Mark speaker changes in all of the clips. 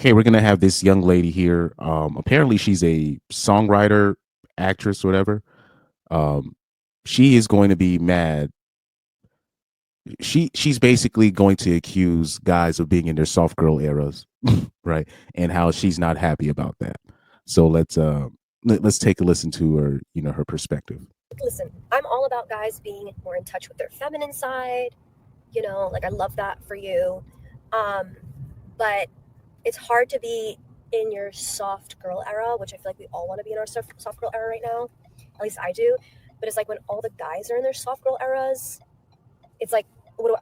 Speaker 1: Okay, we're gonna have this young lady here. Apparently, she's a songwriter, actress, whatever. Um, she is going to be mad. She's basically going to accuse guys of being in their soft girl eras, right? And how she's not happy about that. So let's take a listen to her, her perspective.
Speaker 2: Listen, I'm all about guys being more in touch with their feminine side. Like I love that for you. Um, but it's hard to be in your soft girl era, which I feel like we all want to be in our soft girl era right now. At least I do. But it's like when all the guys are in their soft girl eras, it's like,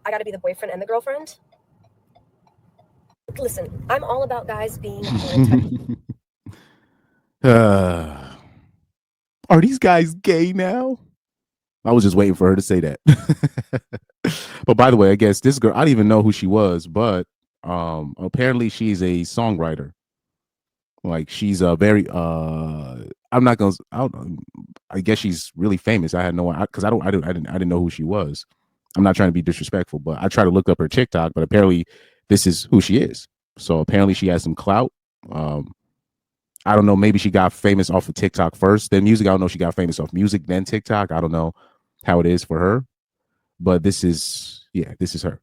Speaker 2: I got to be the boyfriend and the girlfriend? Listen, I'm all about guys being more in touch.
Speaker 1: uh, are these guys gay now? I was just waiting for her to say that. But by the way, I guess this girl, I didn't even know who she was, but apparently she's a songwriter. Like she's a very I'm not gonna I don't know, I guess she's really famous. I had no because I didn't know who she was. I'm not trying to be disrespectful, but I tried to look up her TikTok, but apparently this is who she is. So apparently she has some clout. Um I don't know, maybe she got famous off of TikTok first, then music. I don't know if she got famous off music, then TikTok. I don't know how it is for her, but this is her.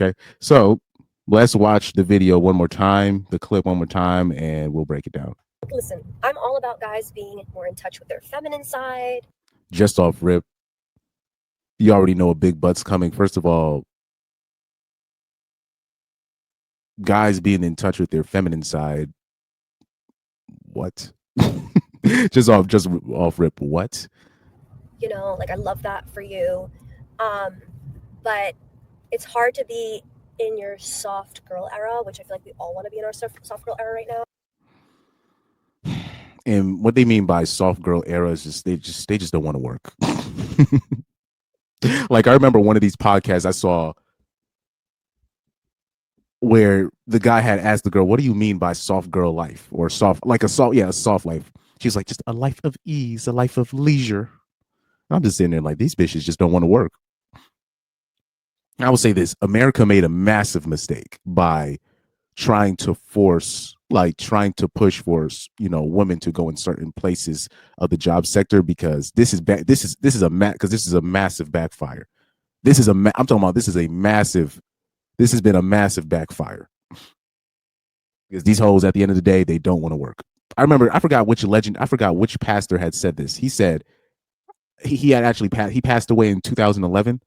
Speaker 1: Okay. So let's watch the video one more time, the clip one more time, and we'll break it down.
Speaker 2: Listen, I'm all about guys being more in touch with their feminine side.
Speaker 1: Just off rip, you already know a big butt's coming. First of all, guys being in touch with their feminine side. What? just off rip. What?
Speaker 2: Like I love that for you. Um, but it's hard to be in your soft girl era, which I feel like we all want to be in our soft girl era right now.
Speaker 1: And what they mean by soft girl era is they just don't want to work. Like I remember one of these podcasts I saw where the guy had asked the girl, "What do you mean by soft girl life or soft like a soft life?" She's like, "Just a life of ease, a life of leisure." I'm just sitting there like these bitches just don't want to work. I will say this: America made a massive mistake by trying to push for women to go in certain places of the job sector because this is a massive backfire. I'm talking about this has been a massive backfire because these hoes at the end of the day they don't want to work. I forgot which pastor had said this. He said he had actually he passed away in 2011,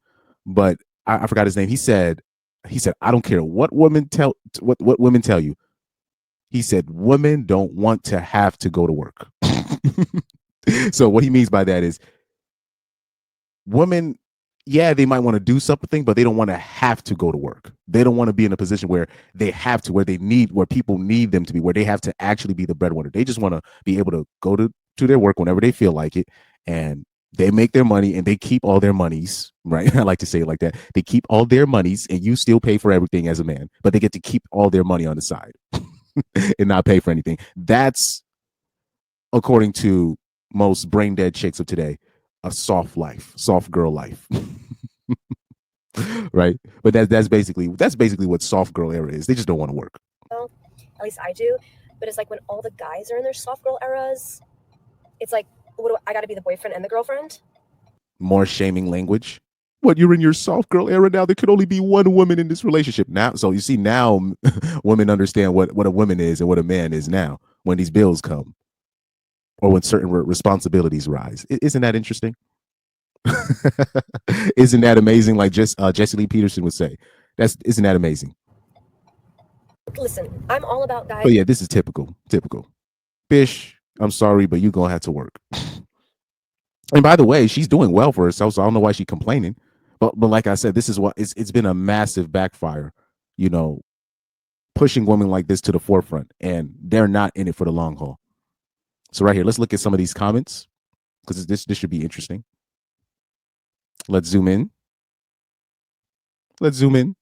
Speaker 1: but I forgot his name. He said I don't care what women tell you. He said women don't want to have to go to work. So what he means by that is women, yeah, they might want to do something, but they don't want to have to go to work. They don't want to be in a position where they have to, where people need them to be, where they have to actually be the breadwinner. They just want to be able to go to their work whenever they feel like it, and they make their money and they keep all their monies, right? I like to say it like that. They keep all their monies and you still pay for everything as a man, but they get to keep all their money on the side and not pay for anything. That's, according to most brain dead chicks of today, a soft girl life. Right? But that's basically what soft girl era is. They just don't want to work.
Speaker 2: Well, at least I do. But it's like when all the guys are in their soft girl eras, it's like, I got to be the boyfriend and the girlfriend?
Speaker 1: More shaming language. What, you're in your soft girl era now? There could only be one woman in this relationship now. So you see now, women understand what a woman is and what a man is now when these bills come or when certain responsibilities rise. Isn't that interesting? Isn't that amazing? Like just Jesse Lee Peterson would say, isn't that amazing?
Speaker 2: Listen, I'm all about guys.
Speaker 1: But yeah, this is typical. Bish, I'm sorry, but you're gonna have to work. And by the way, she's doing well for herself, so I don't know why she's complaining. But like I said, this is what it's been a massive backfire, you know, pushing women like this to the forefront, and they're not in it for the long haul. So right here, let's look at some of these comments because this should be interesting. Let's zoom in. Let's zoom in.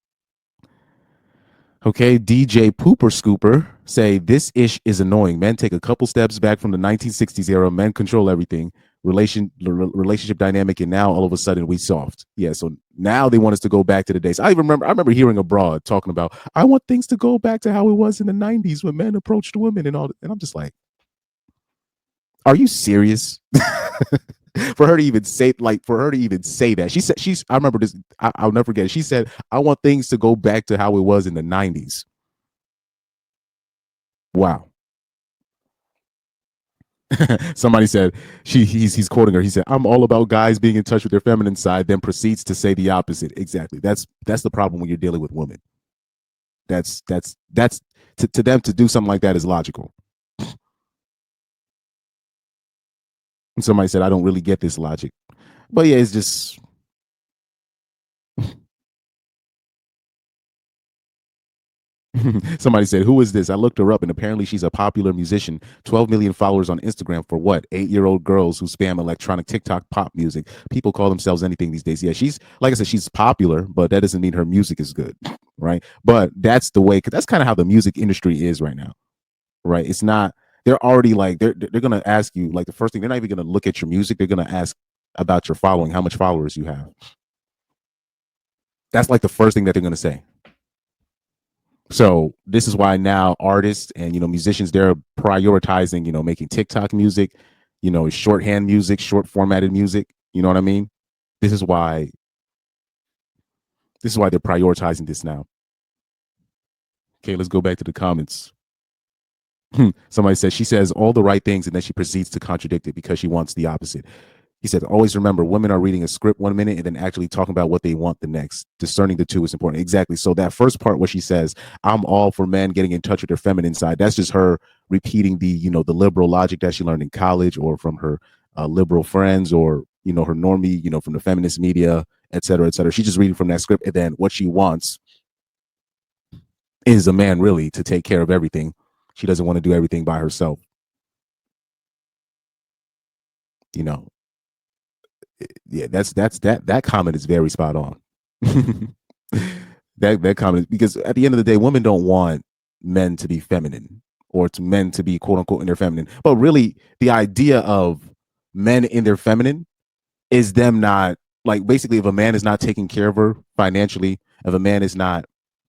Speaker 1: Okay, DJ Pooper Scooper say this ish is annoying. Men take a couple steps back from the 1960s era. Men control everything. relationship dynamic, and now all of a sudden we soft. Yeah, so now they want us to go back to the days. I remember hearing abroad talking about, I want things to go back to how it was in the 90s when men approached women and all, and I'm just like, are you serious? For her to even say, that, she's I remember this, I'll never forget it. She said, I want things to go back to how it was in the 90s. Wow. Somebody said, he's quoting her. He said, I'm all about guys being in touch with their feminine side, then proceeds to say the opposite. Exactly. That's the problem when you're dealing with women. That's to them, to do something like that is logical. And somebody said, I don't really get this logic. But yeah, it's just somebody said, who is this? I looked her up, and apparently she's a popular musician. 12 million followers on Instagram for what? 8-year-old girls who spam electronic TikTok pop music. People call themselves anything these days. Yeah, she's, like I said, she's popular, but that doesn't mean her music is good, right? But that's the way, because that's kind of how the music industry is right now, right? It's not, they're already like, they're going to ask you, like, the first thing, they're not even going to look at your music. They're going to ask about your following, how much followers you have. That's like the first thing that they're going to say. So this is why now artists and musicians, they're prioritizing making TikTok music, shorthand music, short formatted music. You know what I mean? This is why they're prioritizing this now. Okay, let's go back to the comments. Somebody says, she says all the right things and then she proceeds to contradict it because she wants the opposite. He said, always remember, women are reading a script 1 minute and then actually talking about what they want the next. Discerning the two is important. Exactly. So that first part where she says, I'm all for men getting in touch with their feminine side, that's just her repeating the liberal logic that she learned in college or from her liberal friends, or, her normie, from the feminist media, et cetera, et cetera. She's just reading from that script. And then what she wants is a man really to take care of everything. She doesn't want to do everything by herself. You know, yeah, that comment is very spot on. that comment, because at the end of the day, women don't want men to be feminine, or to men to be quote unquote in their feminine. But really, the idea of men in their feminine is them not, like, basically, if a man is not taking care of her financially, if a man is not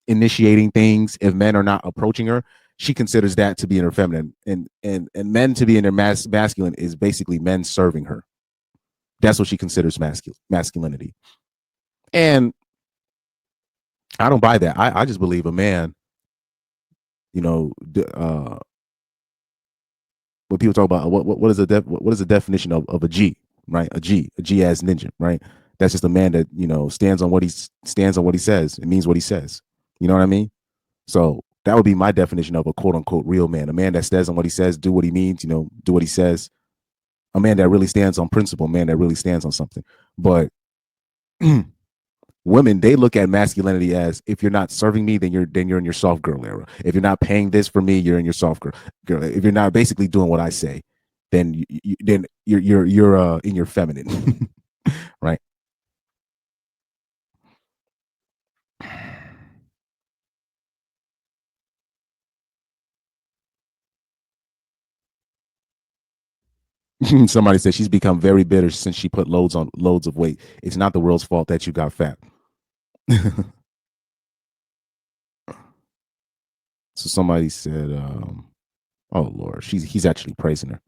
Speaker 1: initiating things, if men are not approaching her, she considers that to be in her feminine, and men to be in their masculine is basically men serving her. That's what she considers masculinity. And I don't buy that. I just believe a man, you know, when people talk about what is the definition of a G, right? A G as ninja, right? That's just a man that stands on what he says. It means what he says. You know what I mean? So that would be my definition of a quote unquote real man. A man that stands on what he says, do what he means, do what he says. A man that really stands on principle, a man that really stands on something. But women, they look at masculinity as, if you're not serving me, then you're in your soft girl era. If you're not paying this for me, you're in your soft girl. If you're not basically doing what I say, then you're in your feminine, right? Somebody said she's become very bitter since she put loads of weight. It's not the world's fault that you got fat. So somebody said, "Oh Lord, he's actually praising her.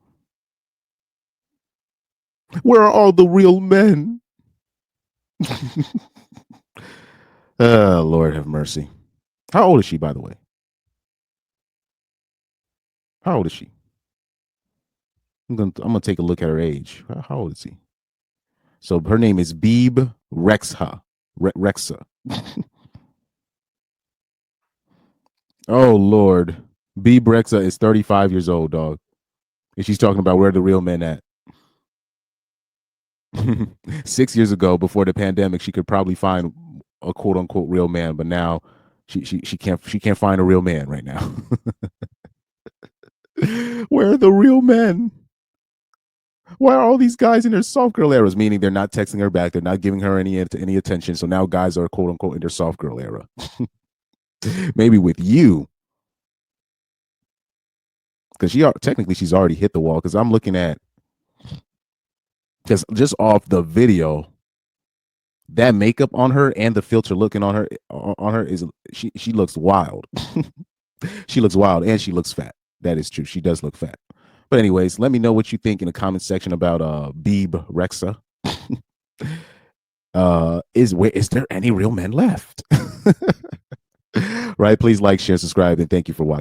Speaker 1: Where are all the real men?" Lord have mercy. How old is she, by the way? How old is she? I'm gonna take a look at her age. How old is he? So her name is Bebe Rexha. Rexha. Oh Lord, Bebe Rexha is 35 years old, dog, and she's talking about where the real men at. 6 years ago, before the pandemic, she could probably find a quote unquote real man, but now she can't find a real man right now. Where are the real men? Why are all these guys in their soft girl eras? Meaning they're not texting her back, they're not giving her any attention. So now guys are quote unquote in their soft girl era. Maybe with you, because technically she's already hit the wall. Because I'm looking at because just off the video, that makeup on her and the filter looking on her is she looks wild. She looks wild and she looks fat. That is true. She does look fat. But anyways, let me know what you think in the comment section about Bebe Rexha. Is there any real men left? Right? Please like, share, subscribe, and thank you for watching.